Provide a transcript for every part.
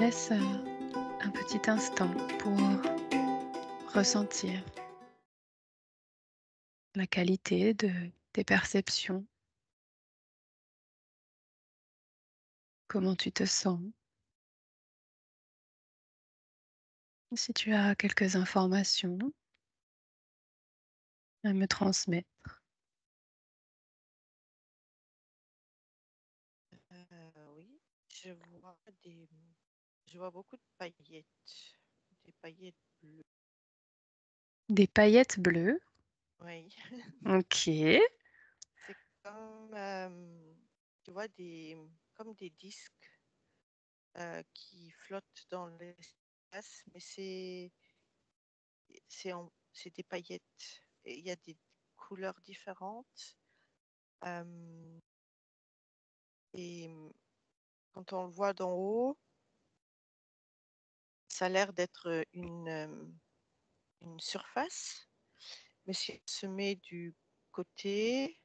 laisse un petit instant pour ressentir la qualité de tes perceptions, comment tu te sens. Si tu as quelques informations à me transmettre. Oui, je vois je vois beaucoup de paillettes, des paillettes bleues. Des paillettes bleues. Oui, Ok, c'est comme, tu vois, comme des disques qui flottent dans l'espace, mais c'est des paillettes. Et il y a des couleurs différentes. euh, et quand on le voit d'en haut, ça a l'air d'être une surface. Mais si on se met du côté,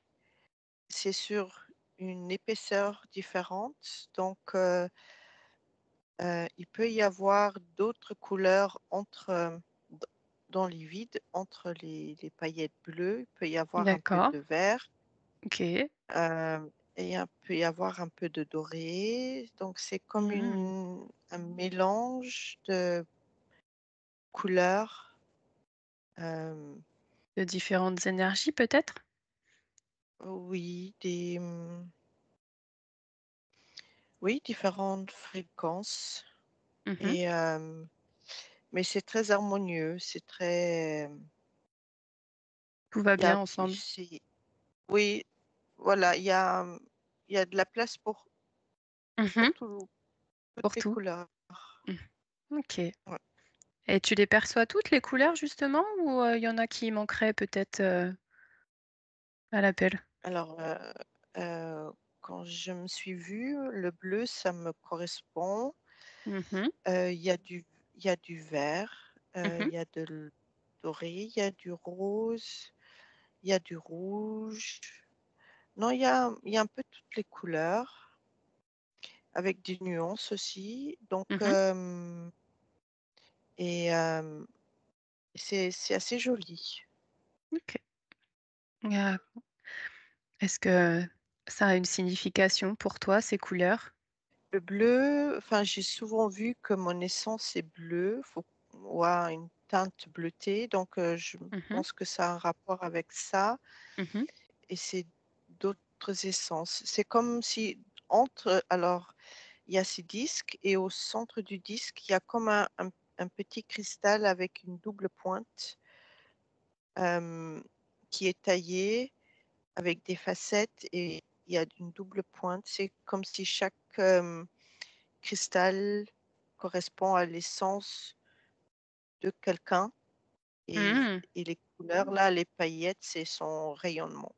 c'est sur une épaisseur différente. Donc, il peut y avoir d'autres couleurs dans les vides, entre les paillettes bleues. Il peut y avoir un peu d'accord. de vert. Ok. euh, et il peut y avoir un peu de doré. Donc, c'est comme Mhm. un mélange de couleurs. euh, De différentes énergies peut-être. oui, oui, différentes fréquences. Mhm. Et, mais c'est très harmonieux, Tout va il y a, bien ensemble. oui, voilà, il y a de la place Mhm. toutes Pour les tout. couleurs. Mhm. Ok. Ouais. Et tu les perçois toutes les couleurs justement ou il y en a qui manqueraient peut-être à l'appel? Alors, euh, quand je me suis vue, le bleu, ça me correspond. Mhm. Il y a il y a du vert, Mhm. il y a doré, il y a du rose, il y a du rouge. Non, il y a un peu toutes les couleurs, avec des nuances aussi. Donc, Mhm. et c'est assez joli. Ok. Euh, Est-ce que ça a une signification pour toi, ces couleurs? Le bleu, enfin, j'ai souvent vu que mon essence est bleue, ou a une teinte bleutée, donc je Mhm. pense que ça a un rapport avec ça. Mhm. Et c'est d'autres essences. C'est comme si alors, il y a ces disques et au centre du disque, il y a comme un petit cristal avec une double pointe euh, qui est taillé avec des facettes et il y a une double pointe. C'est comme si chaque cristal correspond à l'essence de quelqu'un et, Mhm. et les couleurs, là, les paillettes, c'est son rayonnement.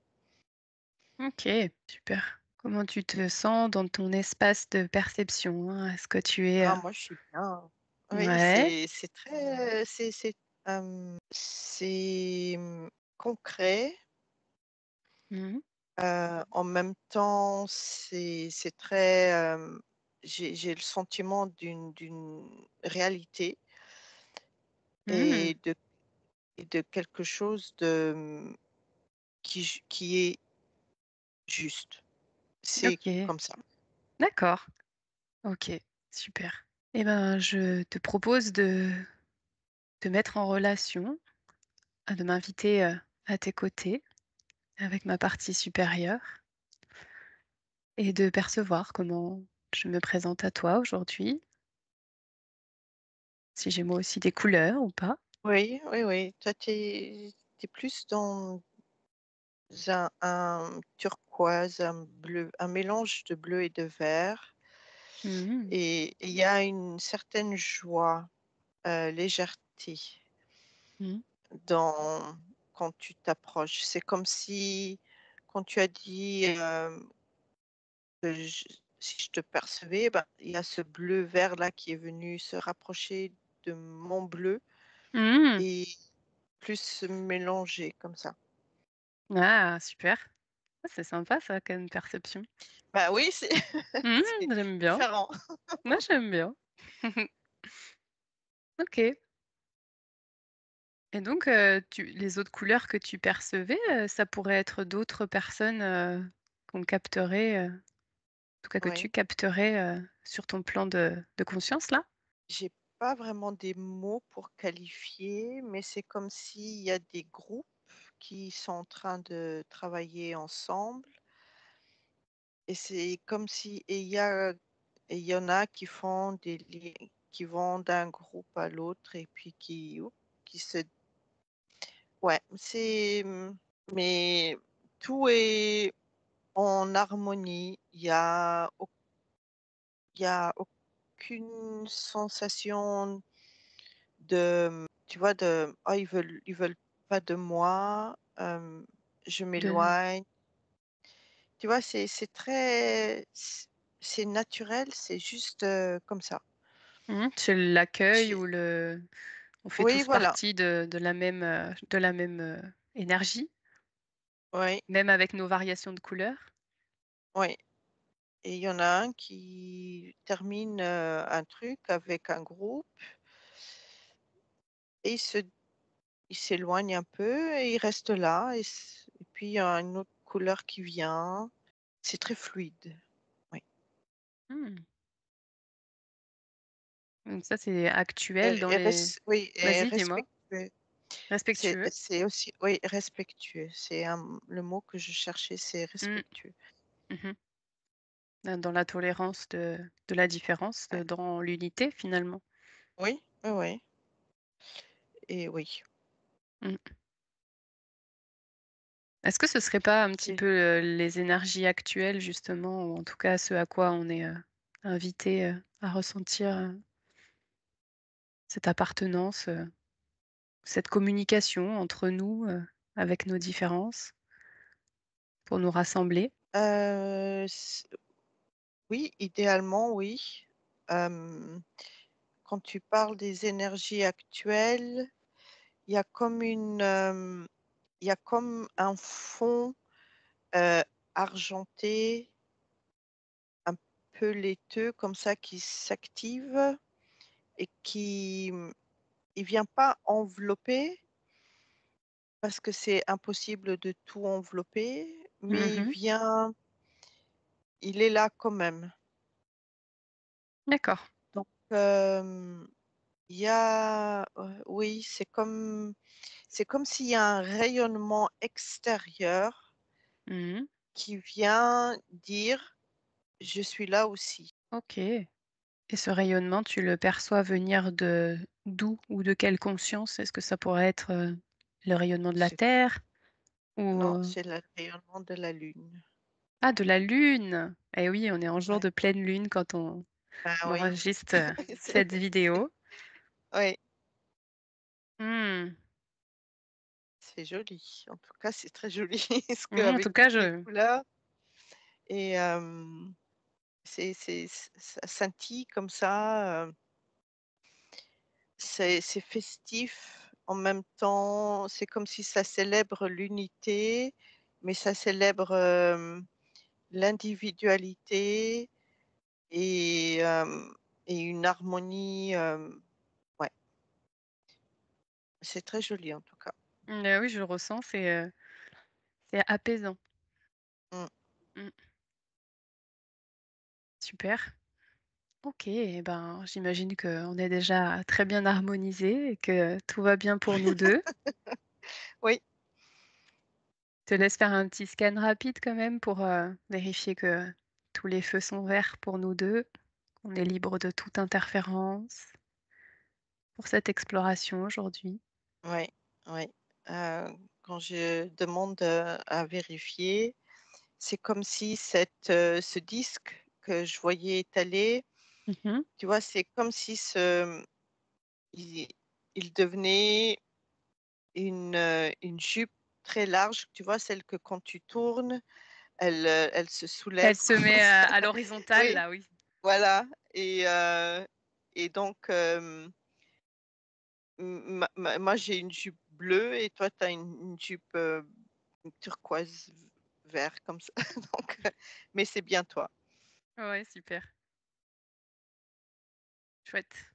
Ok, super. Comment tu te sens dans ton espace de perception, hein? Est-ce que tu es... Ah, moi, je suis bien. Oui, Ouais. c'est très, c'est concret. Mhm. En même temps, c'est très. J'ai le sentiment d'une réalité Mhm. et de, et de quelque chose qui est juste. C'est Ok, comme ça. d'accord. Ok, super. Eh ben, je te propose de te mettre en relation, de m'inviter à tes côtés avec ma partie supérieure et de percevoir comment je me présente à toi aujourd'hui, si j'ai moi aussi des couleurs ou pas. Oui, oui, oui. Toi, tu es plus dans un turquoise, un bleu, un mélange de bleu et de vert. Mhm. Et il y a une certaine joie, légèreté Mhm. dans, quand tu t'approches. C'est comme si, quand tu as dit que si je te percevais, ben, il y a ce bleu-vert là qui est venu se rapprocher de mon bleu Mhm. et plus se mélanger comme ça. Ah, super. Ah, c'est sympa ça comme perception. Bah oui, Mhm, c'est j'aime bien. différent. Moi, j'aime bien. OK. Et donc, tu les autres couleurs que tu percevais, ça pourrait être d'autres personnes, qu'on capterait, en tout cas que tu Oui. capterais, sur ton plan de conscience là? J'ai pas vraiment des mots pour qualifier, mais c'est comme s'il y a des groupes qui sont en train de travailler ensemble et c'est comme si et il y en a qui font des liens qui vont d'un groupe à l'autre et puis qui se ouais, mais tout est en harmonie. Il y a aucune sensation de, tu vois, de: «Oh, ils veulent pas de moi, je De m'éloigne». Tu vois, c'est très c'est naturel, c'est juste, comme ça. c'est l'accueil J'ai ou le on fait Oui, tous voilà, partie de la même, énergie, oui, même avec nos variations de couleurs? oui et il y en a un qui termine, un truc avec un groupe et il s'éloigne un peu et il reste là et puis il y a une autre couleur qui vient. C'est très fluide, oui. Mmh. Donc ça, c'est actuel dans Et les oui et vas-y, dis-moi. respectueux. Respectueux? C'est aussi oui, respectueux. Le mot que je cherchais, c'est Mmh. respectueux. Mmh. Dans la tolérance de la différence, Ouais. dans l'unité finalement. Oui, oui, oui et oui, Mmh. Est-ce que ce serait pas un petit c'est peu, les énergies actuelles justement ou en tout cas ce à quoi on est, invité, à ressentir, cette appartenance, cette communication entre nous, avec nos différences pour nous rassembler? s oui, idéalement, oui. Hem, Quand tu parles des énergies actuelles, il y a comme il y a comme un fond, heu, argenté, un peu laiteux comme ça qui s'active et il vient pas envelopper parce que c'est impossible de tout envelopper, mais Mmh. il est là quand même. D'accord. Donc, il y a, oui, c'est comme s'il y a un rayonnement extérieur Mmh. qui vient dire: «Je suis là aussi». OK. Et ce rayonnement, tu le perçois venir de d'où ou de quelle conscience? Est-ce que ça pourrait être, le rayonnement de la C'est Terre ou, Non, c'est le rayonnement de la lune. ah, de la Lune! Eh oui, on est en jour Ouais. de pleine Lune quand Ben on oui, enregistre, c'est cette vidéo. oui, Mmh. c'est joli. En tout cas, c'est très joli parce Mmh, en tout qu'avec cas, toutes les je couleurs et ça scintille comme ça, c'est festif. En même temps, c'est comme si ça célèbre l'unité, mais ça célèbre, l'individualité et une harmonie, ouais, c'est très joli en tout cas. oui, je le ressens, c'est apaisant. Mmh, Mmh, super. OK et ben, j'imagine qu'on est déjà très bien harmonisés et que tout va bien pour nous 2. oui, Te laisse faire un petit scan rapide quand même pour, vérifier que tous les feux sont verts pour nous 2. On est libre de toute interférence pour cette exploration aujourd'hui. oui, oui, quand je demande, à vérifier, c'est comme si ce disque que je voyais étalé, Mmh. tu vois? C'est comme si il il devenait une jupe très large, tu vois? Celle que quand tu tournes, elle se Elle soulève se comme met, ça. à l'horizontale Oui, là, oui. voilà et donc moi j'ai une jupe bleue et toi tu as une jupe, turquoise vert comme ça donc mais c'est bien toi. Ouais, super. chouette.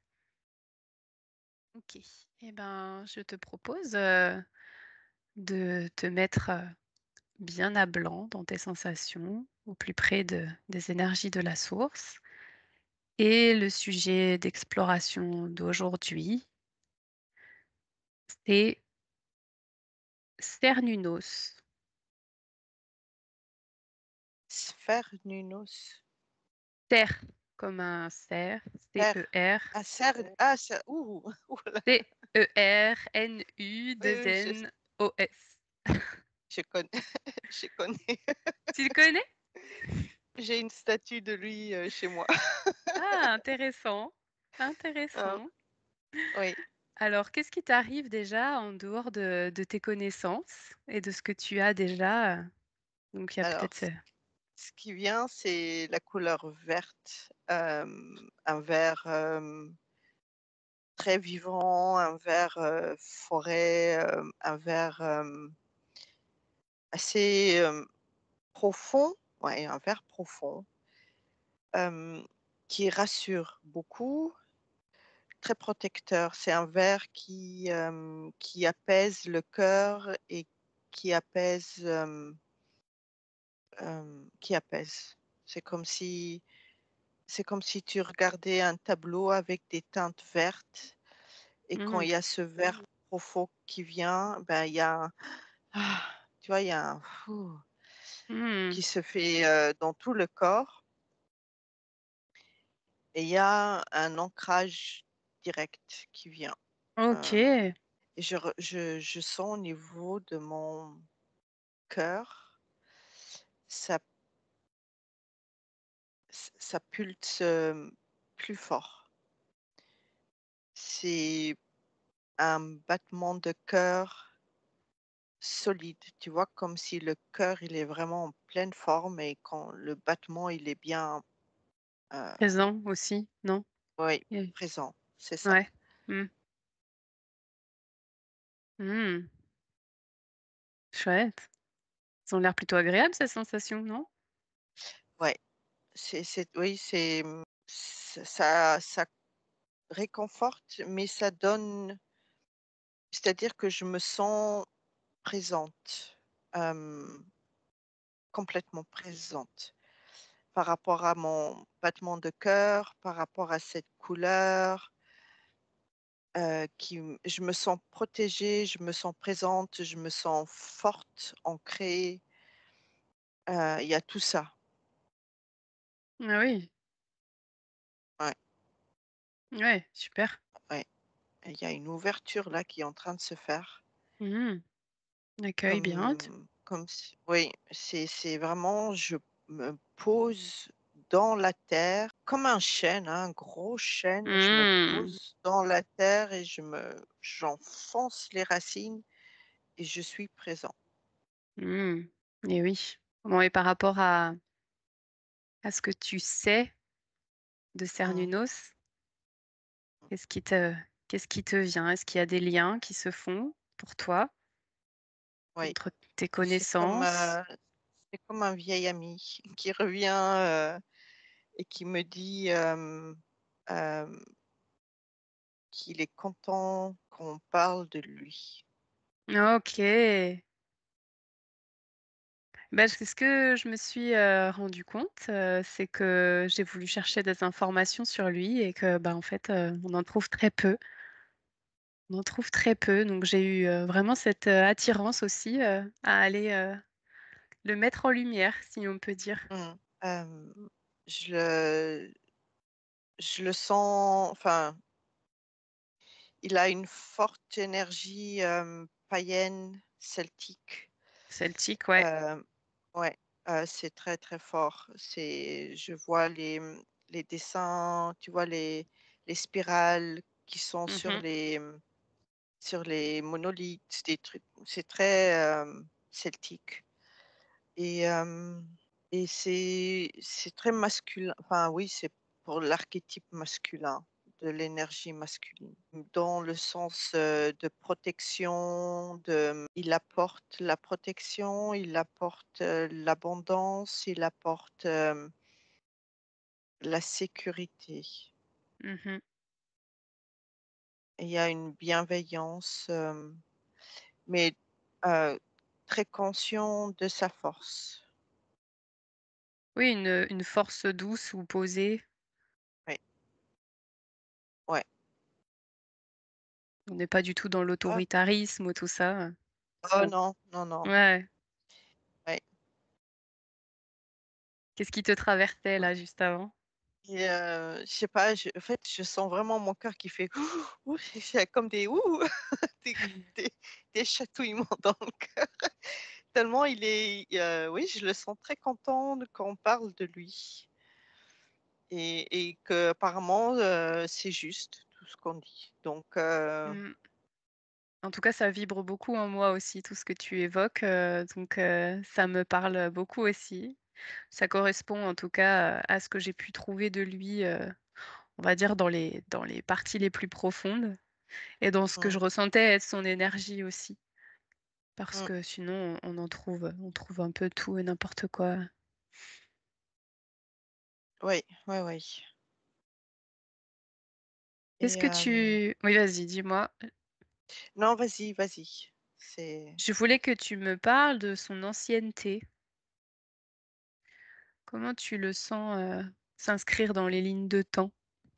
OK. Et ben, je te propose, de te mettre, bien à blanc dans tes sensations, au plus près des énergies de la source. Et le sujet d'exploration d'aujourd'hui, c'est Cernunnos. Sphernunnos. Cer comme un cerf, Cer C-E-R, ah cer ah ce ouh! Ouh là! Oui, oui, C-E-R-N-U-2-N-O-S. je connais je connais. Tu le connais? J'ai une statue de lui, chez moi. Ah, intéressant, Hein, intéressant. oui. Alors, qu'est-ce qui t'arrive déjà en dehors de tes connaissances et de ce que tu as déjà, donc il y a Alors peut-être ce qui vient, c'est la couleur verte, un vert, très vivant, un vert, forêt, un vert, assez, profond, ouais, un vert profond, hem, qui rassure beaucoup, très protecteur. C'est un vert qui apaise le cœur et qui apaise, qui apaise. C'est comme si c'est comme si tu regardais un tableau avec des teintes vertes et quand mmh, il y a ce vert profond qui vient, ben, il y a un ah, tu vois, il y a un mmh, qui se fait, dans tout le corps et il y a un ancrage direct qui vient. Hem OK, et je sens au niveau de mon cœur, ça ça pulse, plus fort. C'est un battement de cœur solide, tu vois? Comme si le cœur, il est vraiment en pleine forme et quand le battement, il est bien, heu, présent aussi, non? oui, Et présent, c'est ça. ouais, mmh, mmh, chouette. Ils ont l'air plutôt agréables ces sensations, non? Ouais, c'est oui, ça réconforte, mais ça donne c'est-à-dire que je me sens présente, hem, complètement présente par rapport à mon battement de cœur, par rapport à cette couleur, je me sens protégée, je me sens présente, je me sens forte, ancrée, il y a tout ça. Ah oui, Ouais, ouais, super. ouais, il y a une ouverture là qui est en train de se faire Mmh. Accueille bien. comme si oui, c'est vraiment je me pose dans la terre comme un chêne, hein, un gros chêne, je me Mmh. pose dans la terre et j'enfonce les racines et je suis présent. Mmh. Et oui. Bon et par rapport à ce que tu sais de Mmh. Cernunnos, qu'est-ce qui te qu'est-ce qui te vient? Est-ce qu'il y a des liens qui se font pour toi Oui, entre tes c'est comme, connaissances? c'est comme un vieil ami qui revient, et qui me dit, hem, qu'il est content qu'on parle de lui. OK. Bah, c'est ce que je me suis, rendu compte, c'est que j'ai voulu chercher des informations sur lui et que, bah, en fait, on en trouve très peu. On en trouve très peu, donc j'ai eu, vraiment cette, attirance aussi, à aller, le mettre en lumière, si on peut dire. Mmh. Hem, je le je le sens enfin, il a une forte énergie, païenne, celtique. Celtique, ouais. Hem, ouais, c'est très, très fort. Je vois les dessins, tu vois les spirales qui sont Mmh. sur les monolithes, des trucs c'est très, celtique et hem et c'est très masculin, enfin oui, c'est pour l'archétype masculin, de l'énergie masculine. Dans le sens, de protection, il apporte la protection, il apporte, l'abondance, il apporte, la sécurité. Mmh. il y a une bienveillance, mais heu, très conscient de sa force. Oui, une force douce ou posée. Oui, ouais. On n'est pas du tout dans Ah, l'autoritarisme ou tout ça. oh Bon, non, non, non. ouais. Ouais. Qu'est-ce qui te traversait là juste avant? Et je sais pas, je en fait, je sens vraiment mon cœur qui fait ouh, j'ai comme des ouh, des des des chatouillements dans le cœur. Tellement il est, oui, je le sens très content de quand on parle de lui et qu'apparemment, c'est juste tout ce qu'on dit. Donc Mmh. En tout cas, ça vibre beaucoup en moi aussi, tout ce que tu évoques, donc ça me parle beaucoup aussi. Ça correspond en tout cas, à ce que j'ai pu trouver de lui, on va dire dans les parties les plus profondes et dans ce que mmh, je ressentais être son énergie aussi. Parce mmh, que sinon on trouve un peu tout et n'importe quoi. oui, oui, oui Qu'est-ce et que tu oui, vas-y, dis-moi. non, vas-y, vas-y. C'est Je voulais que tu me parles de son ancienneté. Comment tu le sens, s'inscrire dans les lignes de temps?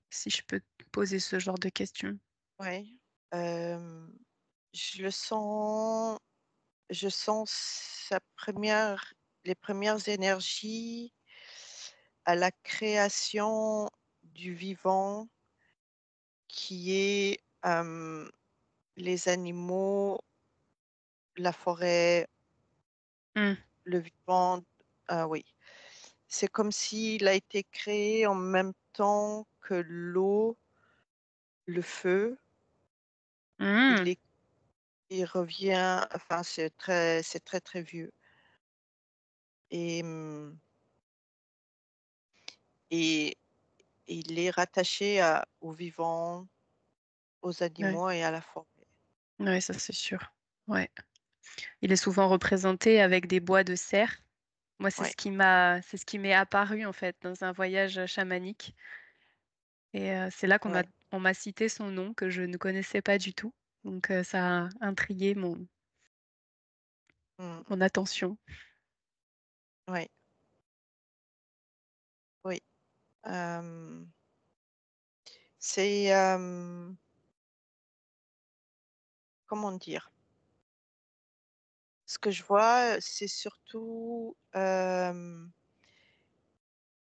Si je peux te poser ce genre de questions. ouais, hem, je le sens je sens sa première les premières énergies à la création du vivant qui est, les animaux, la forêt, Mmh. le vivant, ah oui. C'est comme s'il a été créé en même temps que l'eau, le feu. Il Mmh. est il revient, enfin c'est très, très vieux et et il est rattaché à aux vivants, aux Ouais. animaux et à la forêt. Ouais, ça c'est sûr. Ouais. Il est souvent représenté avec des bois de cerf. Moi, Ouais, c'est ce qui m'est apparu en fait dans un voyage, chamanique et c'est là ouais. on m'a cité son nom que je ne connaissais pas du tout. Donc ça a intrigué Mmh. mon attention. Ouais, oui. Hem, c'est, comment dire? Ce que je vois, c'est surtout,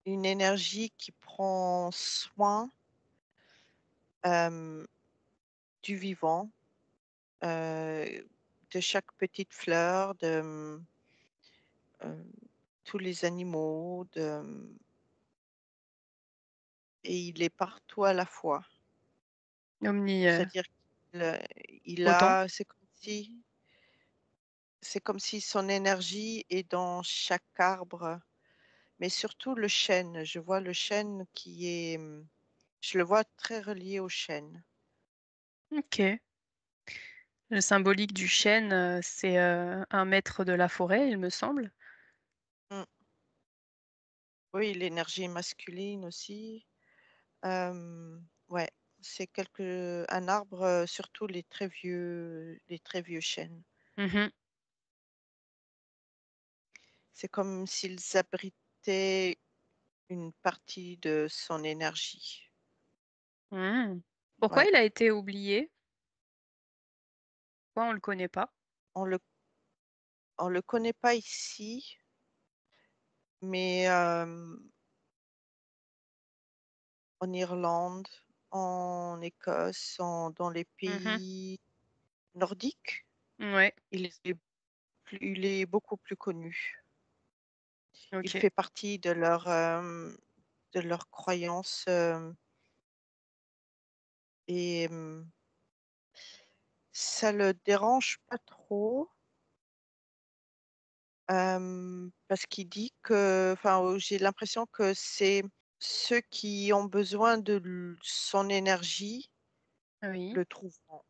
une énergie qui prend soin, hem, du vivant, heu, de chaque petite fleur, de, tous les animaux, et il est partout à la fois. Omni, C'est-à-dire qu'il, il autant? a c'est comme si son énergie est dans chaque arbre, mais surtout le chêne. Je vois le chêne qui est, je le vois très relié au chêne. OK. Le symbolique du chêne, c'est, un maître de la forêt, il me semble. Mmh. Oui, l'énergie masculine aussi. Ouais, c'est un arbre, surtout les très vieux chênes. Mmh. C'est comme s'ils abritaient une partie de son énergie. Mmh. Pourquoi Ouais, il a été oublié? Pourquoi on le connaît pas? on le on le connaît pas ici, mais en Irlande, en Écosse, dans les Mmh. pays nordiques, Ouais, il est beaucoup plus connu. Il OK. fait partie de leur croyance, et ça le dérange pas trop, parce qu'il dit que enfin, j'ai l'impression que c'est ceux qui ont besoin de son énergie Oui. le trouveront.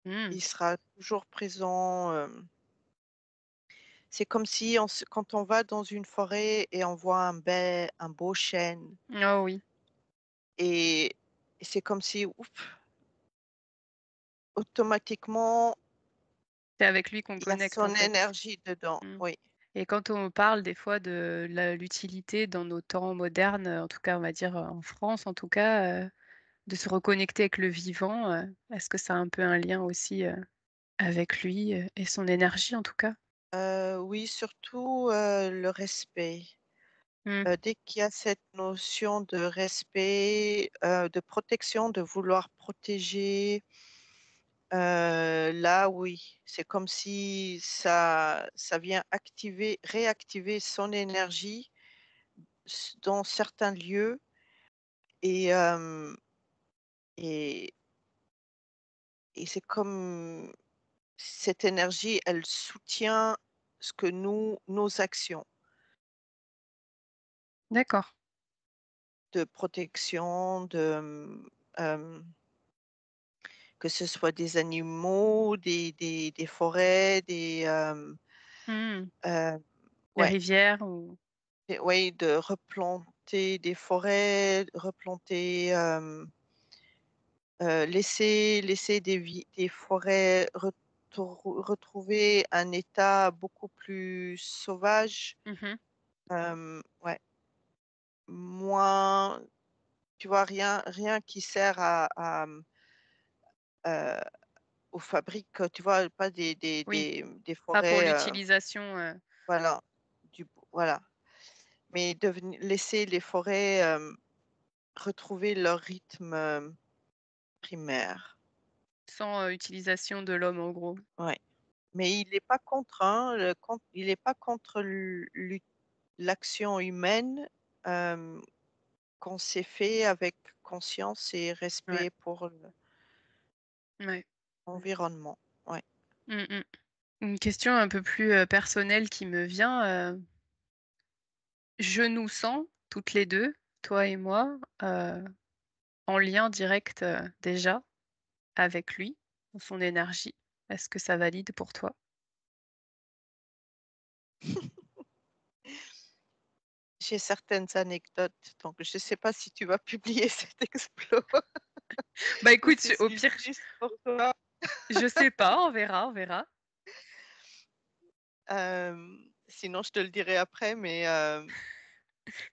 Mmh. Il sera toujours présent, c'est comme si quand on va dans une forêt et on voit un beau chêne Oh oui. et c'est comme si ouf! automatiquement, C'est avec lui qu'on il y a connecte, en son fait. énergie dedans, Mmh. oui. Et quand on parle des fois de l'utilité dans nos temps modernes, en tout cas, on va dire, en France, en tout cas, de se reconnecter avec le vivant, est-ce que ça a un peu un lien aussi, avec lui, et son énergie, en tout cas? Oui, surtout, le respect. Mmh. Dès qu'il y a cette notion de respect, de protection, de vouloir protéger, là oui, c'est comme si ça vient réactiver son énergie dans certains lieux et hem et et c'est comme cette énergie, elle soutient ce que nos actions D'accord. de protection, que ce soit des animaux, des forêts, Mmh. heu, Les ouais, rivières ou oui, de replanter des forêts, replanter, laisser des forêts retrouver un état beaucoup plus sauvage, mmh. ouais, moins, tu vois, rien qui sert heu, aux fabriques, tu vois? Pas Oui, des pas pour forêts, l'utilisation, voilà, voilà, mais laisser les forêts, retrouver leur rythme, primaire. sans, utilisation de l'homme, en gros. Ouais, mais il est pas contre, hein, il est pas contre l'action humaine, hem, quand c'est fait avec conscience et Ouais, respect pour ouais. l'environnement. Ouais. Mmh mh. Une question un peu plus, personnelle qui me vient, je nous sens toutes les 2, toi et moi, en lien direct, déjà avec lui, son énergie. Est-ce que ça valide pour toi? J'ai certaines anecdotes, donc je sais pas si tu vas publier cet exploit Bah, ou écoute, si au c'est pire, juste pour toi. je sais pas, on verra, on verra. Sinon je te le dirai après, mais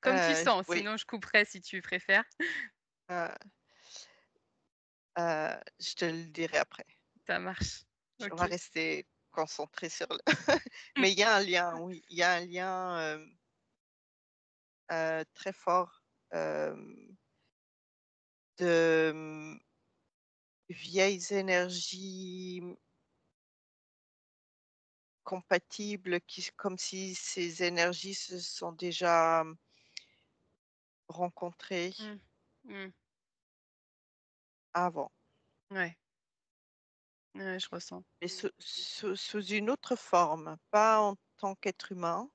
Comme tu sens, oui, sinon je couperai si tu préfères. heu je te le dirai après. Ça marche. On va OK. rester concentré sur le mais il y a un lien, oui, il y a un lien, très fort, hem, de, vieilles énergies compatibles comme si ces énergies se sont déjà, rencontrées Mmh. Mmh. avant, Ouais. Ouais, je ressens. mais sous une autre forme, pas en tant qu'être humain,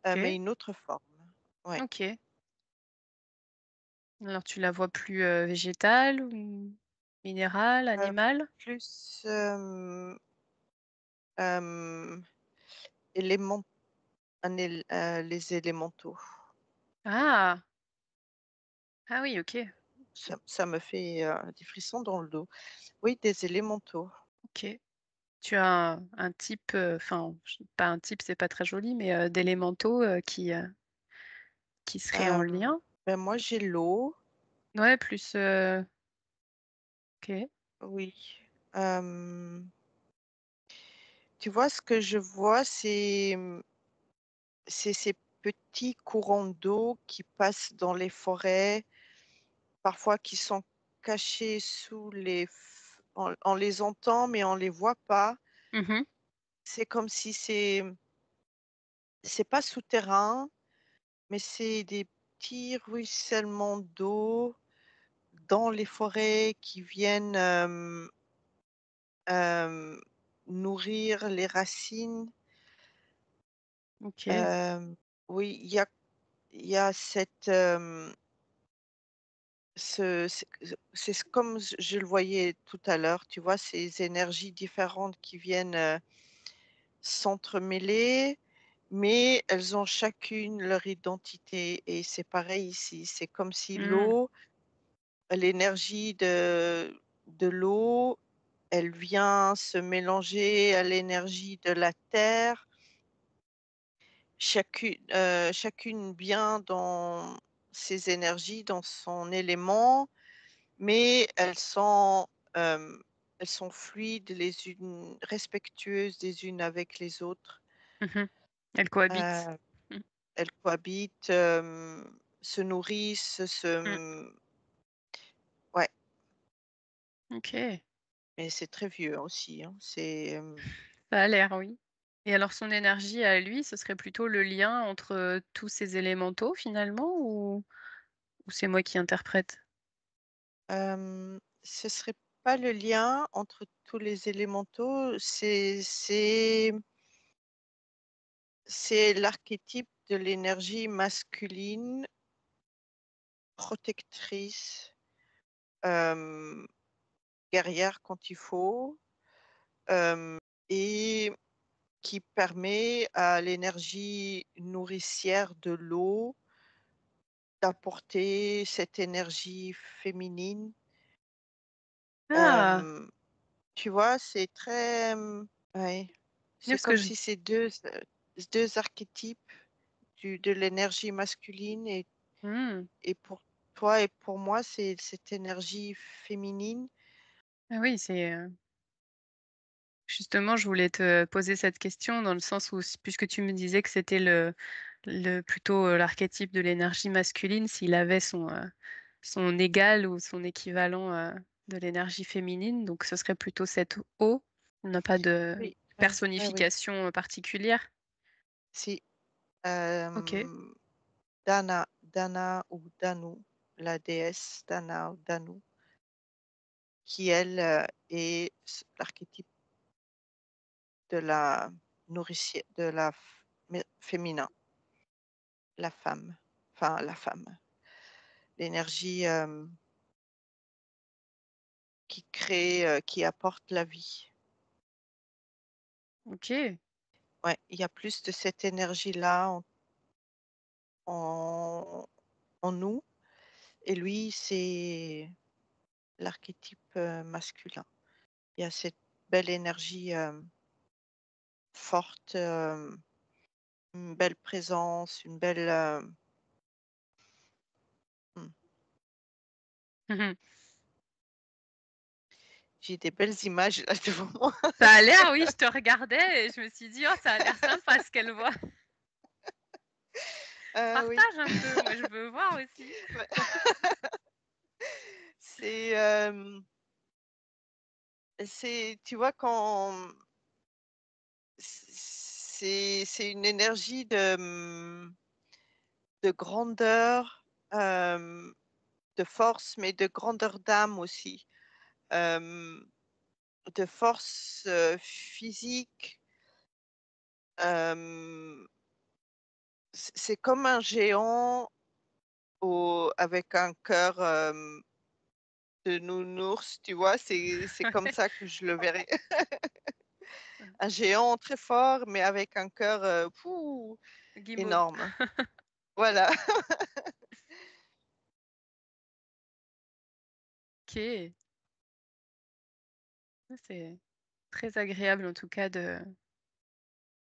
mais OK, une autre forme. Ouais, OK. Alors tu la vois plus, végétale ou minérale, heu, animale? plus, hem, élément les élémentaux. Ah! Ah oui, OK, Ça me fait, des frissons dans le dos. Oui, des élémentaux. OK. Tu as un type, enfin, pas un type, c'est pas très joli, mais d'élémentaux, qui seraient en Hem, lien? moi j'ai l'eau, Ouais, plus, OK. oui. Hem, tu vois, ce que je vois, c'est ces petits courants d'eau qui passent dans les forêts, parfois qui sont cachés sous les f on les entend, mais on les voit pas. Mmh. C'est comme si c'est pas souterrain, mais c'est des petits ruissellements d'eau dans les forêts qui viennent, hem, nourrir les racines. OK. Hem, oui, il y a cette, comme je le voyais tout à l'heure, tu vois? Ces énergies différentes qui viennent, s'entremêler, mais elles ont chacune leur identité et c'est pareil ici. C'est comme si Mmh. l'énergie de l'eau elle vient se mélanger à l'énergie de la terre, chacune bien dans ses énergies, dans son élément, mais hem, elles sont fluides les unes, respectueuses les unes avec les autres. Mmh. Elles cohabitent. Heu, Mmh. Elles cohabitent, se nourrissent, Mmh. ouais, OK. mais c'est très vieux aussi, hein. Ça a l'air, oui. Et alors son énergie à lui, ce serait plutôt le lien entre, tous ces élémentaux finalement ou c'est moi qui interprète? Ce serait pas le lien entre tous les élémentaux, c'est l'archétype de l'énergie masculine, protectrice, hem, guerrière quand il faut, hem et qui permet à l'énergie nourricière de l'eau d'apporter cette énergie féminine. Ah! Hem, Tu vois? C'est très, ouais, Oui, c'est parce que comme je si ces 2 archétypes de l'énergie masculine mmh. et pour toi et pour moi, c'est cette énergie féminine. Ah oui, justement, je voulais te poser cette question dans le sens où puisque tu me disais que c'était le plutôt, l'archétype de l'énergie masculine, s'il avait son égal ou son équivalent, de l'énergie féminine, donc ce serait plutôt cette eau. On n'a pas de Oui, oui, personnification, particulière? si, OK, Dana ou Danu, la déesse Dana ou Danu, qui elle, est l'archétype de la nourricière, de la féminin, la femme, enfin la femme, l'énergie, qui crée, qui apporte la vie. OK. Ouais, il y a plus de cette énergie-là en en nous et lui, c'est l'archétype, masculin. Il y a cette belle énergie, forte, une belle présence, une belle, mmh, Mmh. j'ai des belles images là devant moi. Ça a l'air, oui, je te regardais et je me suis dit: «Oh, ça a l'air sympa ce qu'elle voit». Oui, Partage un peu, moi je veux voir aussi. c'est, tu vois quand c'est une énergie de grandeur, de force, mais de grandeur d'âme aussi, hem, de force, physique, hem, c'est comme un géant avec un cœur, de nounours, tu vois? C'est comme Ouais. ça que je le verrais. Un géant très fort, mais avec un cœur, fou, Guimauve. énorme. Voilà. OK. Ouais, c'est très agréable en tout cas de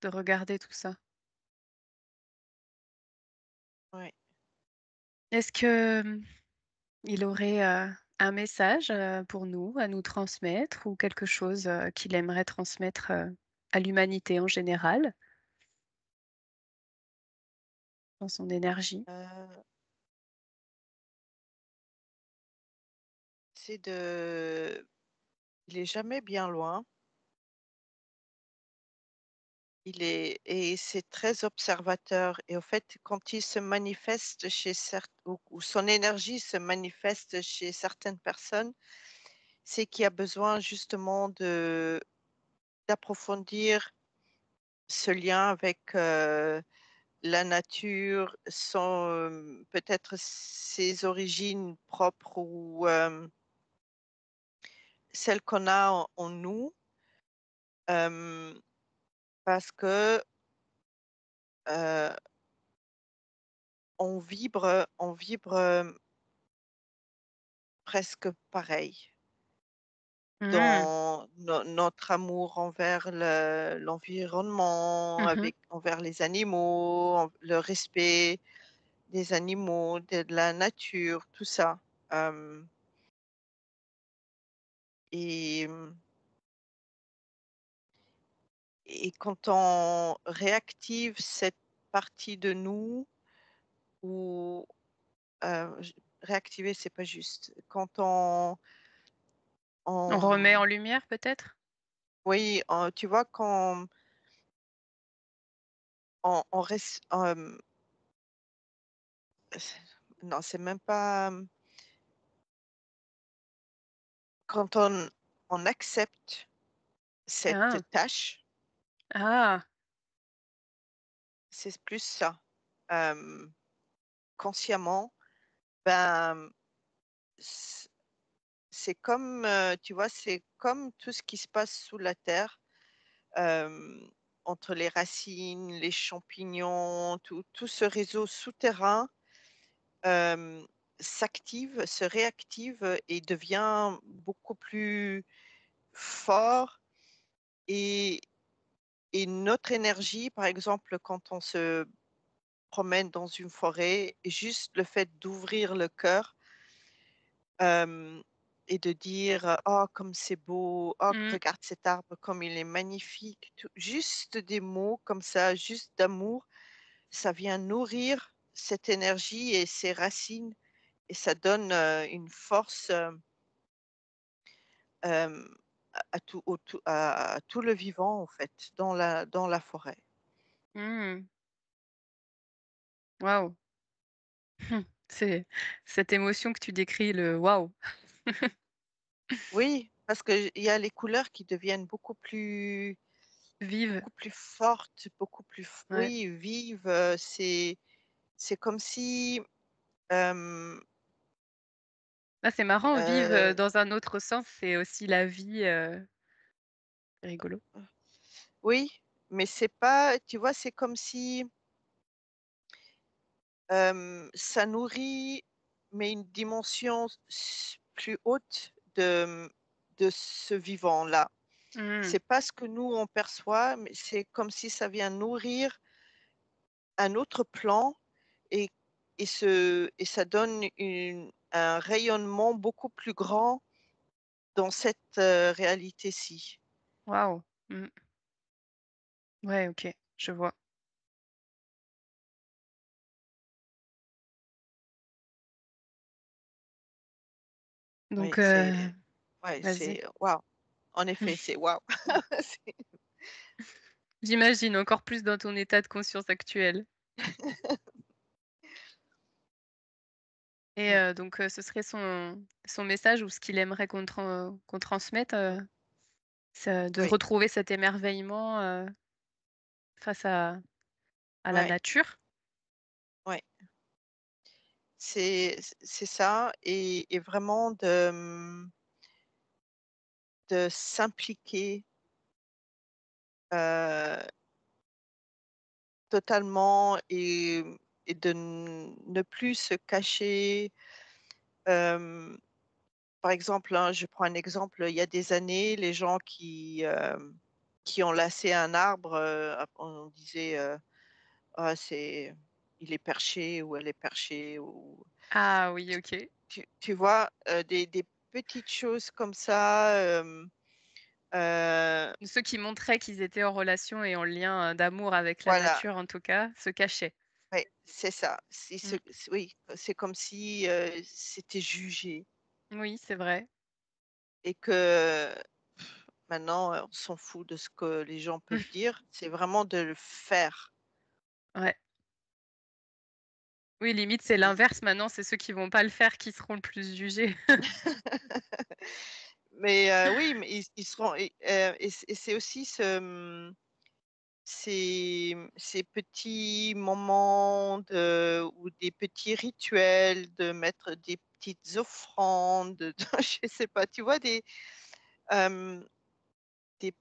regarder tout ça. Ouais. Est-ce que, il aurait, un message, pour nous, à nous transmettre ou quelque chose, qu'il aimerait transmettre, à l'humanité en général, dans son énergie? Heu, c'est de il est jamais bien loin. Et c'est très observateur et au fait, quand il se manifeste chez certes ou son énergie se manifeste chez certaines personnes, c'est qu'il y a besoin justement d'approfondir ce lien avec, la nature, peut-être ses origines propres ou, celles qu'on a en nous, hem, parce que, heu, on vibre, presque pareil. Mmh. dans notre amour envers l'environnement, Mmh. envers les animaux, le respect des animaux, de la nature, tout ça. Hem et mmh et quand on réactive cette partie de nous ou j réactiver, c'est pas juste. Quand On remet on en lumière peut-être? oui, tu vois, quand on res c'est non, c'est même pas, quand on accepte Ah! cette tâche, Ah! c'est plus ça. Hem, Consciemment, ben, c c'est comme, tu vois, c'est comme tout ce qui se passe sous la terre, hem, entre les racines, les champignons, tout ce réseau souterrain, hem, s'active, se réactive et devient beaucoup plus fort et notre énergie, par exemple, quand on se promène dans une forêt, juste le fait d'ouvrir le cœur, hem et de dire: «Oh, comme c'est beau! Oh, Mmh. regarde cet arbre, comme il est magnifique!» Tout juste des mots comme ça, juste d'amour, ça vient nourrir cette énergie et ces racines et ça donne, une force, hem, à tout le vivant, en fait, dans la forêt. Mmh. Waouh! C'est cette émotion que tu décris, le waouh! Oui, parce qu'il y a les couleurs qui deviennent Vive, beaucoup plus fortes, beaucoup plus f ouais. oui, vives, c'est comme si, hem, Ah, c'est marrant, vive, heu, dans un autre sens, c'est aussi la vie, c'est rigolo. oui, mais c'est pas, tu vois, c'est comme si, ça nourrit, mais une dimension plus haute de ce vivant-là. Mmh. C'est pas ce que nous on perçoit, mais c'est comme si ça vient nourrir un autre plan et et ça donne un rayonnement beaucoup plus grand dans cette, réalité-ci. Waouh! Mmh. Ouais, OK, je vois. Oui, Donc ouais, vas-y. c'est waouh! En effet, c'est waouh! C'est J'imagine encore plus dans ton état de conscience actuel et mmh, donc ce serait son message ou ce qu'il aimerait qu'on transmette, c'est de oui, retrouver cet émerveillement, face à la ouais, nature? ouais. C'est ça et vraiment de, de s'impliquer, heu, totalement et de ne plus se cacher. Hem, Par exemple, hein, je prends un exemple, il y a des années, les gens qui ont lassé un arbre, on disait, «Ah, il est perché ou elle est perchée» ou Ah oui, OK. tu vois? Des petites choses comme ça, heu, Ceux qui montraient qu'ils étaient en relation et en lien, d'amour avec la voilà, nature en tout cas, se cachaient. ouais, c'est ça. Mmh. Oui, c'est comme si, c'était jugé Oui, c'est vrai. et que maintenant, on s'en fout de ce que les gens peuvent dire, c'est vraiment de le faire. Ouais. Oui, limite, c'est Et l'inverse maintenant, c'est ceux qui vont pas le faire qui seront le plus jugés. mais oui, mais ils seront et c'est aussi ces petits moments ou des petits rituels de mettre des petites offrandes, je sais pas, tu vois? Hem, des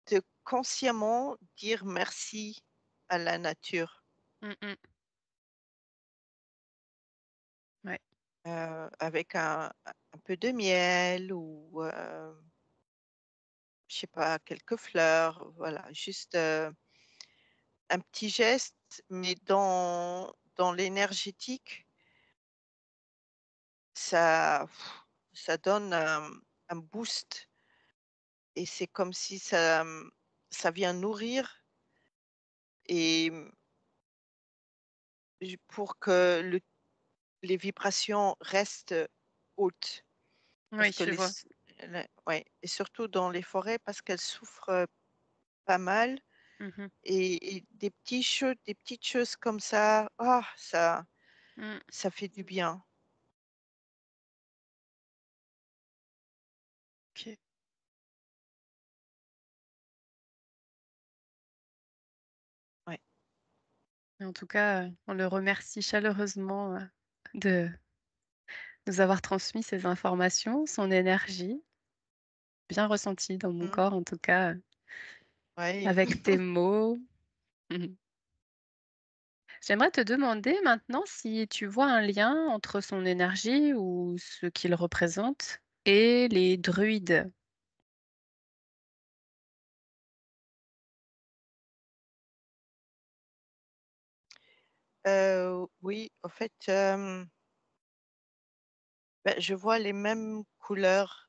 De consciemment dire merci à la nature. Mmh mh. Ouais. avec un peu de miel ou je sais pas, quelques fleurs, voilà, juste, un petit geste, mais dans l'énergétique, ça ça donne un boost et c'est comme si ça, ça vient nourrir et pour que les vibrations restent hautes. Parce Oui, que je vois. ouais et surtout dans les forêts parce qu'elles souffrent pas mal Mmh. et des petites choses comme ça, ah Mmh. ça fait du bien. OK. Ouais. En tout cas, on le remercie chaleureusement, de nous avoir transmis ces informations, son énergie, bien ressentie dans mon Mmh. corps en tout cas, Ouais. avec tes mots. Mmh. J'aimerais te demander maintenant si tu vois un lien entre son énergie ou ce qu'il représente et les druides? Oui, en fait, bah, je vois les mêmes couleurs,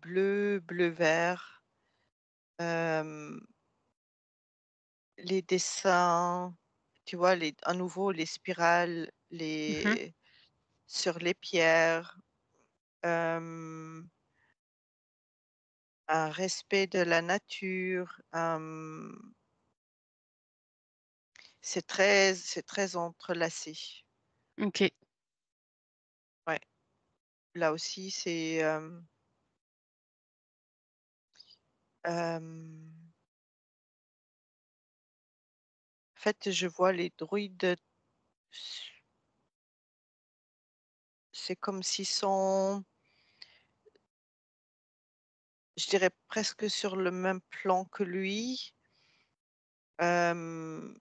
bleu, bleu-vert, hem, les dessins, tu vois, à nouveau les spirales, Mmh. sur les pierres, hem, un respect de la nature, c'est très entrelacé. OK. Ouais, là aussi c'est, en fait, je vois les druides, c'est comme s'ils sont, je dirais presque sur le même plan que lui, hem,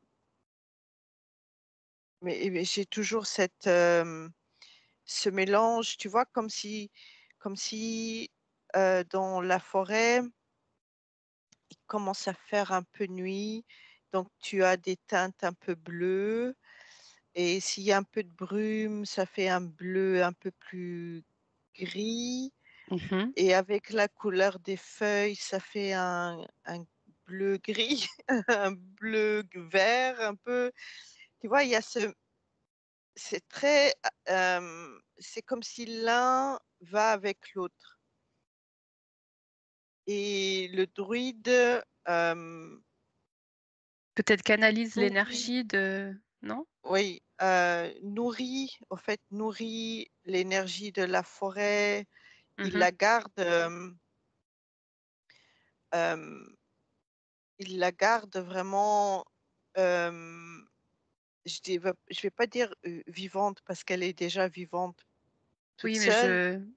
mais j'ai toujours ce mélange, tu vois? Comme si, dans la forêt, il commence à faire un peu nuit, donc tu as des teintes un peu bleues et s'il y a un peu de brume, ça fait un bleu un peu plus gris. Mmh. Et avec la couleur des feuilles, ça fait un bleu gris, un bleu vert un peu. Tu vois, il y a c'est très, c'est comme si l'un va avec l'autre et le druide, Peut-être canalise nourrit, l'énergie de non? oui, nourrit l'énergie de la forêt. Il Mmh. la garde, hem, il la garde vraiment, hem je vais pas dire, vivante parce qu'elle est déjà vivante toute Oui, mais seule,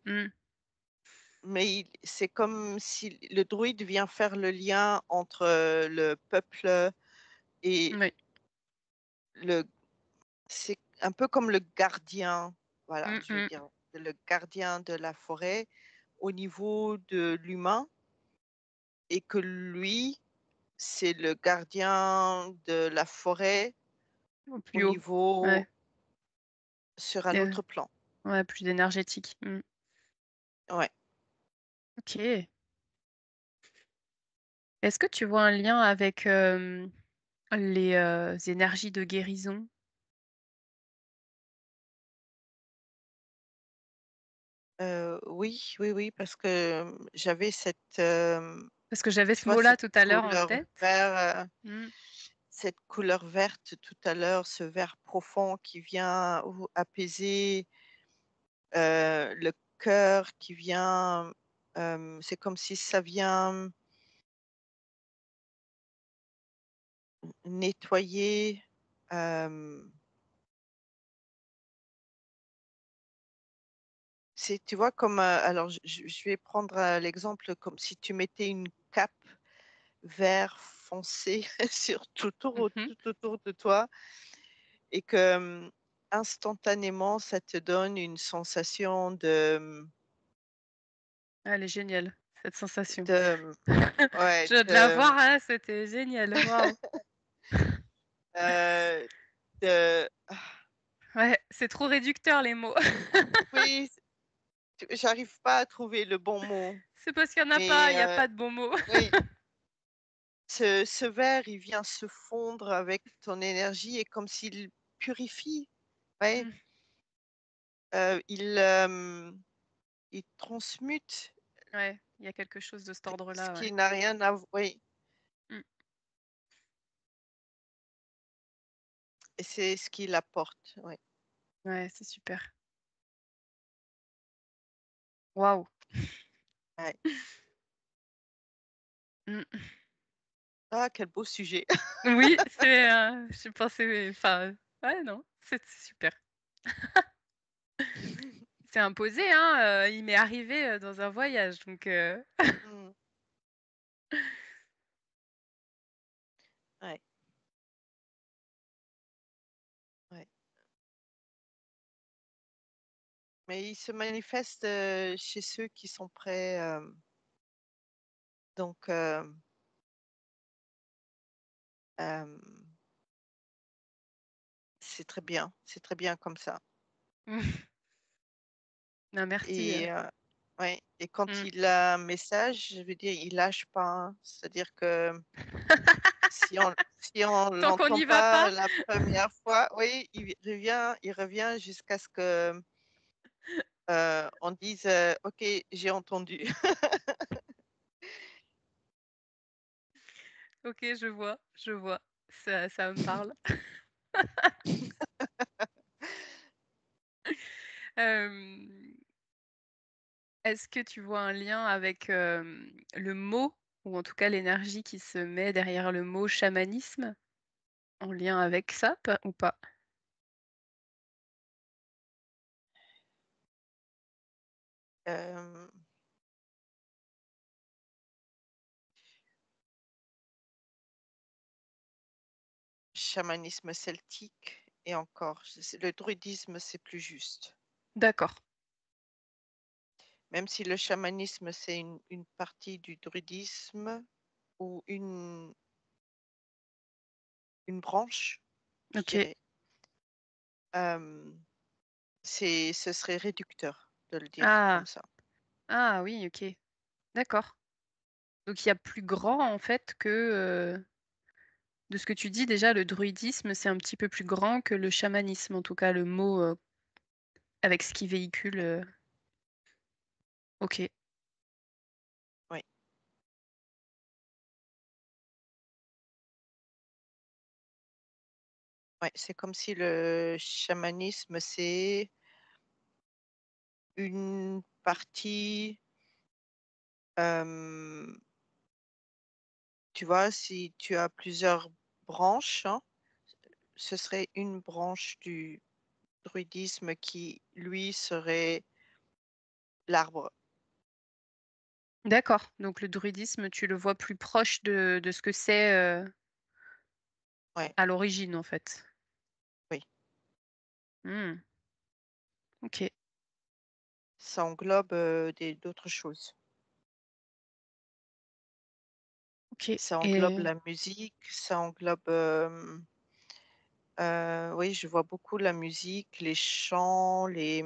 mais c'est comme si le druide vient faire le lien entre, le peuple et oui. le c'est un peu comme le gardien, voilà, Mmh je vais mh. dire, le gardien de la forêt au niveau de l'humain et que lui, c'est le gardien de la forêt Au au plus haut. niveau Ouais, sur un heu, autre plan. ouais, plus énergétique. Mmh. Ouais. OK. Est-ce que tu vois un lien avec, les, énergies de guérison? Oui, oui, oui, parce que, j'avais Parce que j'avais tu ce vois, mot-là tout à l'heure en tête. heu, Mmh. cette couleur verte tout à l'heure, ce vert profond qui vient apaiser, le cœur, qui vient, c'est comme si ça vient nettoyer, hem, c'est tu vois comme, alors je vais prendre, l'exemple comme si tu mettais une cape vert foncé sur Mmh mh. tout autour de toi et que, instantanément, ça te donne une sensation de, Ah, elle est géniale, cette sensation. de, ouais, Je viens de la voir là, c'était génial, waouh! heu, de Ouais, c'est trop réducteur les mots. oui, j'arrive pas à trouver le bon mot, C'est parce qu'il y en a pas, mais il y a pas de bons mots. oui, ce verre, il vient se fondre avec ton énergie et comme s'il purifie. Ouais, Mmh, il, il transmute ouais, il y a quelque chose de cet ce ordre-là, ouais. qui n'a rien à oui, Mmh, et c'est ce qu'il apporte, oui. ouais, c'est super. Waouh! Ouais. Mmh. Ah, quel beau sujet. Oui, j'ai pensé enfin, ouais, non, c'est super. C'est imposé, hein, il m'est arrivé, dans un voyage donc Mmh, ouais, ouais. Mais il se manifeste, chez ceux qui sont prêts, donc hem, c'est très bien comme ça non merci, et ouais et quand mmh. il a un message, je veux dire, il lâche pas, hein. C'est-à-dire que si on Tant qu'on l'entend n'y va pas pas? la première fois, oui, il revient jusqu'à ce que, on dise, «OK, j'ai entendu». OK, je vois, ça me parle. Hem, est-ce que tu vois un lien avec, le mot ou en tout cas l'énergie qui se met derrière le mot chamanisme? En lien avec ça, pas ou pas? Hem, Chamanisme celtique et encore, c'est le druidisme, c'est plus juste. D'accord. Même si le chamanisme, c'est une partie du druidisme ou une branche, je OK. dirais. Hem, ce serait réducteur de le dire comme Ah! ça. Ah oui, OK. D'accord. Donc il y a plus grand en fait que, de ce que tu dis déjà le druidisme, c'est un petit peu plus grand que le chamanisme, en tout cas le mot, avec ce qu'il véhicule, OK. Oui, ouais, c'est comme si le chamanisme, c'est une partie, hem, tu vois, si tu as plusieurs branches, hein, ce serait une branche du druidisme qui, lui, serait l'arbre. D'accord, donc le druidisme, tu le vois plus proche de ce que c'est, Ouais, à l'origine en fait? oui. Mmh, OK, Ça englobe, des d'autres choses. OK Ça englobe et la musique, ça englobe, oui, je vois beaucoup la musique, les chants, les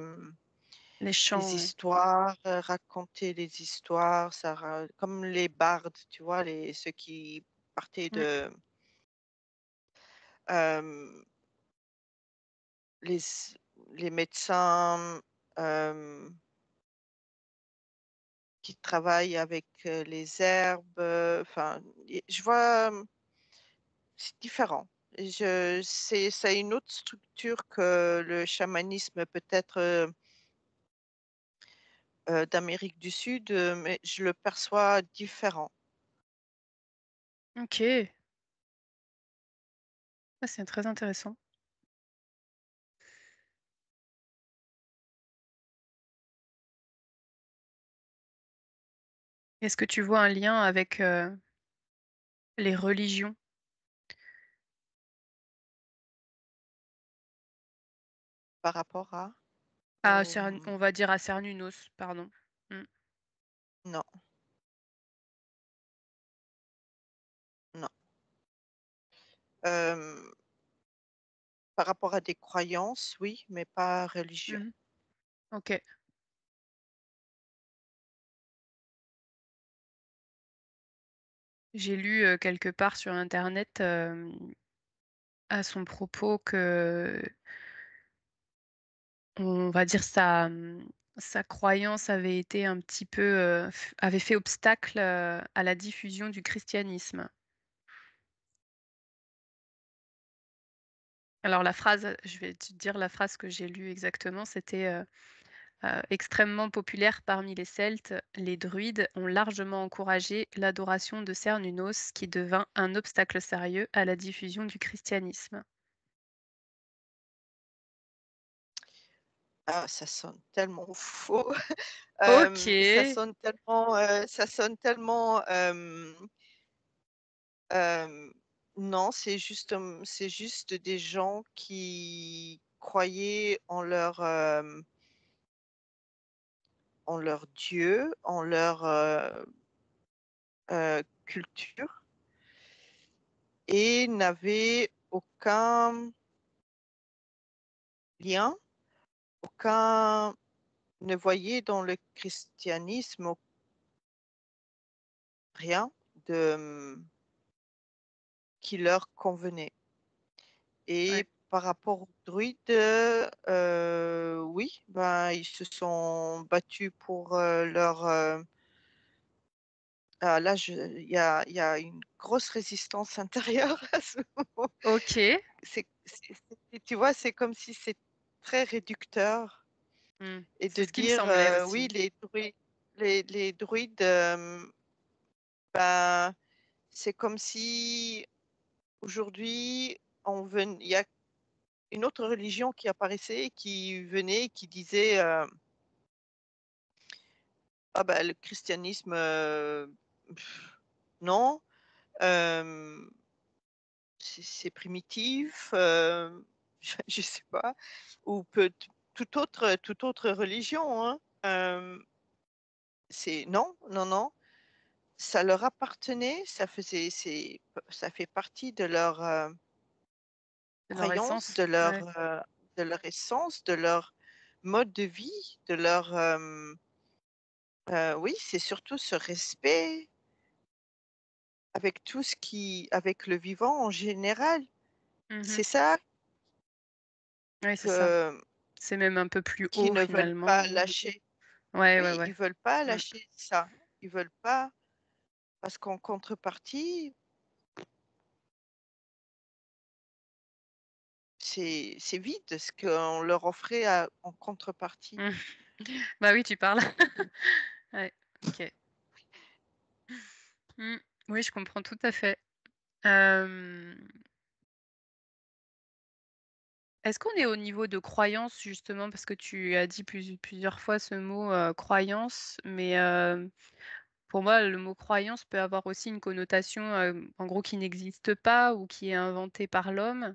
les chants, ouais. histoires, raconter des histoires, ça ra comme les bardes, tu vois? Ceux qui partaient Mmh, de, hem, les les médecins, hem, qui travaillent avec, les herbes, enfin, et je vois, c'est différent. Ça a une autre structure que le chamanisme peut-être, d'Amérique du Sud, mais je le perçois différent. OK. Ah, c'est très intéressant. Est-ce que tu vois un lien avec, les religions? par rapport à? À Au Cern on va dire à Cernunnos, pardon. Mmh. non, non. Hem, Par rapport à des croyances, oui, mais pas religion. Mmh. OK. J'ai lu, quelque part sur internet, à son propos que on va dire sa croyance avait été un petit peu, f avait fait obstacle, à la diffusion du christianisme. Alors la phrase, je vais te dire la phrase que j'ai lue exactement, c'était, extrêmement populaire parmi les Celtes, les druides ont largement encouragé l'adoration de Cernunnos qui devint un obstacle sérieux à la diffusion du christianisme. Ah, ça sonne tellement faux. OK. Ça sonne tellement, hem, non, c'est juste des gens qui croyaient en leur Dieu, en leur, culture et n'avaient aucun lien, aucun ne voyaient dans le christianisme rien de, qui leur convenait. Ouais. Et par rapport aux druides, oui, ben, ils se sont battus pour, là je il y a une grosse résistance intérieure à ce moment. OK. Tu vois, c'est comme si c'est très réducteur Mmh. et de C'est ce qui me dire, semblait oui, aussi. les druides, ben, c'est comme si aujourd'hui il y a une autre religion qui apparaissait, qui venait, qui disait, «Ah bah, le christianisme, non, hem, c'est primitif», je sais pas, ou toute autre religion, hein, c'est non, non, non, ça leur appartenait, ça fait partie de leur, De leur croyance, essence. Ouais. de leur essence, de leur mode de vie, de leur, oui, c'est surtout ce respect avec tout ce qui avec le vivant en général. C'est Mmh. ça Ouais, c'est ça. que C'est même un peu plus qu'ils haut ne veulent pas finalement. lâcher. Ouais, ouais, Oui, ouais. ils veulent pas Mmh. lâcher ça. Ils veulent pas parce qu'en contrepartie, c'est vide ce qu'on leur offrait en contrepartie. Mmh. Bah oui, tu parles. Ouais, OK. Mmh. Oui, je comprends tout à fait. Hem, Est-ce qu'on est au niveau de croyance justement? Parce que tu as dit plusieurs fois ce mot, croyance, mais pour moi, le mot croyance peut avoir aussi une connotation, en gros qui n'existe pas ou qui est inventée par l'homme.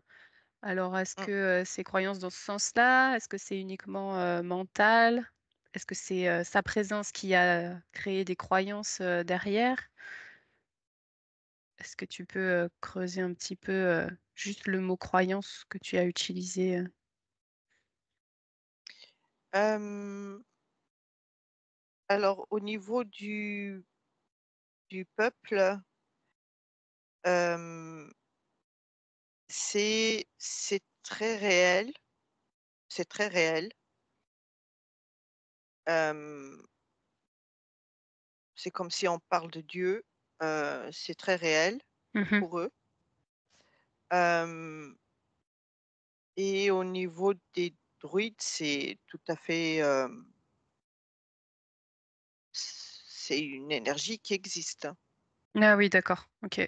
Alors est-ce Mmh. que, c'est croyance dans ce sens-là? Est-ce que c'est uniquement, mental? Est-ce que c'est, sa présence qui a créé des croyances, derrière? Est-ce que tu peux, creuser un petit peu, juste le mot croyance que tu as utilisé, Hem, alors au niveau du peuple, hem, c'est très réel, c'est très réel. Hem, c'est comme si on parle de Dieu, c'est très réel Mmh. pour eux. Hem Et au niveau des druides, c'est tout à fait, c'est une énergie qui existe, hein. Ah oui, d'accord, OK.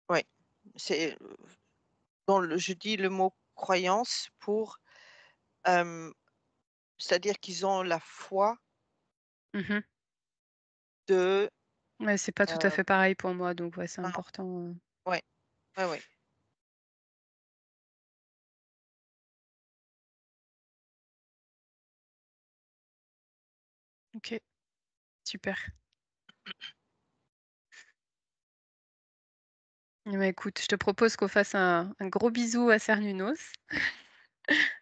Ouais, c'est, dans le je dis le mot croyance pour, hem, c'est-à-dire qu'ils ont la foi Mmh. de Ouais, c'est pas tout à Heu, fait pareil pour moi, donc ouais, c'est ah, important, ouais, ouais, ouais. OK, super. Eh bah, écoute, je te propose qu'on fasse un gros bisou à Cernunnos,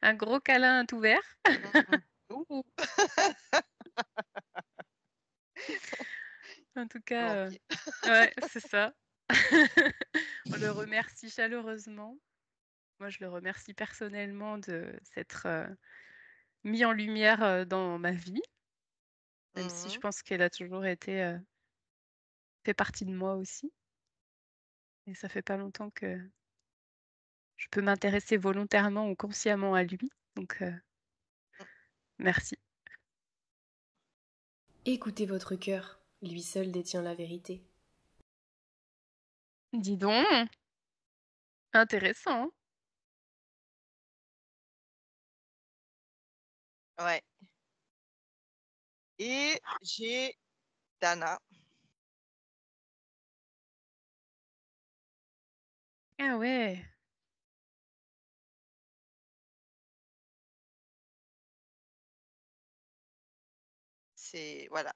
un gros câlin à tout vert. Mmh. Ouh! En tout cas, Volontiers. ouais, c'est ça. On le remercie chaleureusement. Moi, je le remercie personnellement de s'être, mis en lumière, dans ma vie, même si je Mmh. pense qu'elle a toujours été, fait partie de moi aussi et ça fait pas longtemps que je peux m'intéresser volontairement ou consciemment à lui, donc Mmh. merci. Écoutez votre cœur, lui seul détient la vérité. Dis donc! Intéressant. Ouais, et j'ai Dana. Ah ouais! C'est voilà.